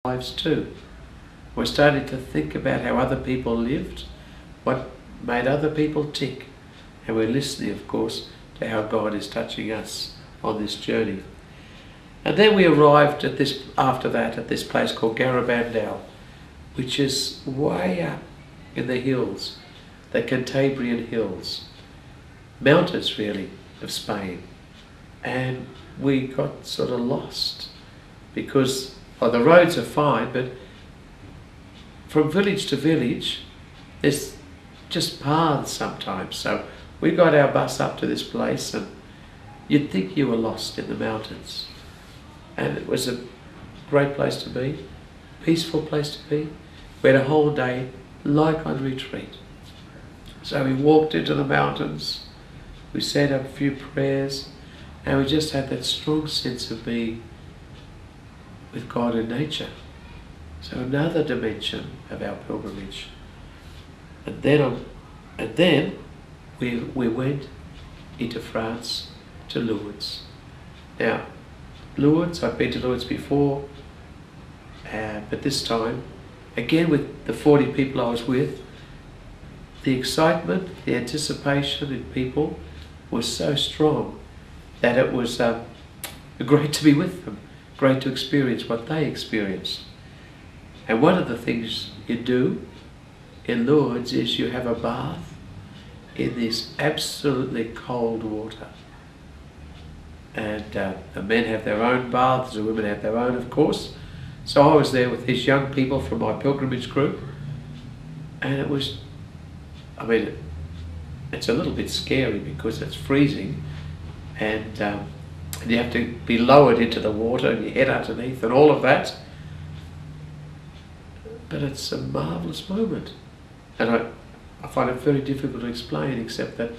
lives too. We're starting to think about how other people lived, what made other people tick, and we're listening, of course, to how God is touching us on this journey. And then we arrived at this, after that, at this place called Garabed, which is way up in the hills, the Cantabrian hills, mountains really, of Spain. And we got sort of lost because the roads are fine, but from village to village, there's just paths sometimes. So we got our bus up to this place, and you'd think you were lost in the mountains. And it was a great place to be, peaceful place to be. We had a whole day like on retreat. So we walked into the mountains, we said a few prayers, and we just had that strong sense of being with God and nature. So another dimension of our pilgrimage. And then we went into France to Lourdes. Now, Lourdes, I've been to Lourdes before, but this time, again with the 40 people I was with, the excitement, the anticipation in people was so strong that it was great to be with them, great to experience what they experienced. And one of the things you do in Lourdes is you have a bath in this absolutely cold water. And the men have their own baths, the women have their own, of course. So I was there with these young people from my pilgrimage group, and it was, I mean, it's a little bit scary because it's freezing, and you have to be lowered into the water and your head underneath and all of that. But it's a marvellous moment. And I find it very difficult to explain, except that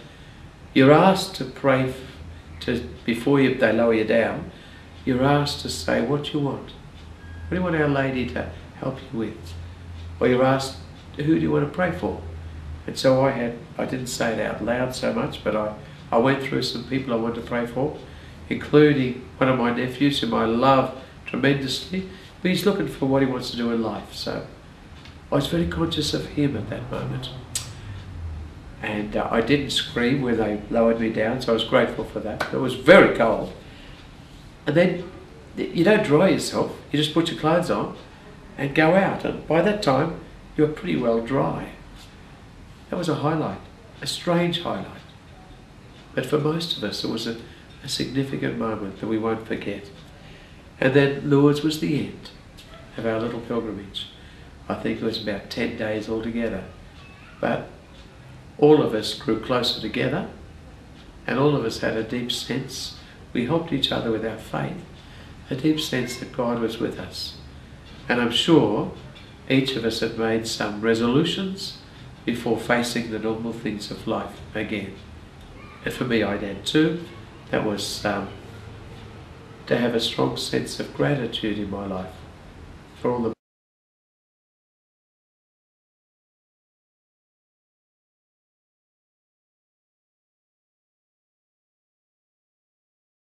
you're asked to pray before they lower you down. You're asked to say what you want. What do you want Our Lady to help you with? Or you're asked, who do you want to pray for? And so I didn't say it out loud so much, but I went through some people I wanted to pray for, including one of my nephews whom I love tremendously, but he's looking for what he wants to do in life. So I was very conscious of him at that moment. And I didn't scream when they lowered me down, so I was grateful for that. It was very cold. And then you don't dry yourself, you just put your clothes on and go out. And by that time, you're pretty well dry. That was a highlight, a strange highlight. But for most of us, it was a significant moment that we won't forget. And then Lourdes was the end of our little pilgrimage. I think it was about 10 days altogether. But all of us grew closer together, and all of us had a deep sense, we helped each other with our faith, a deep sense that God was with us. And I'm sure each of us had made some resolutions before facing the normal things of life again. And for me, I did too. That was to have a strong sense of gratitude in my life for all the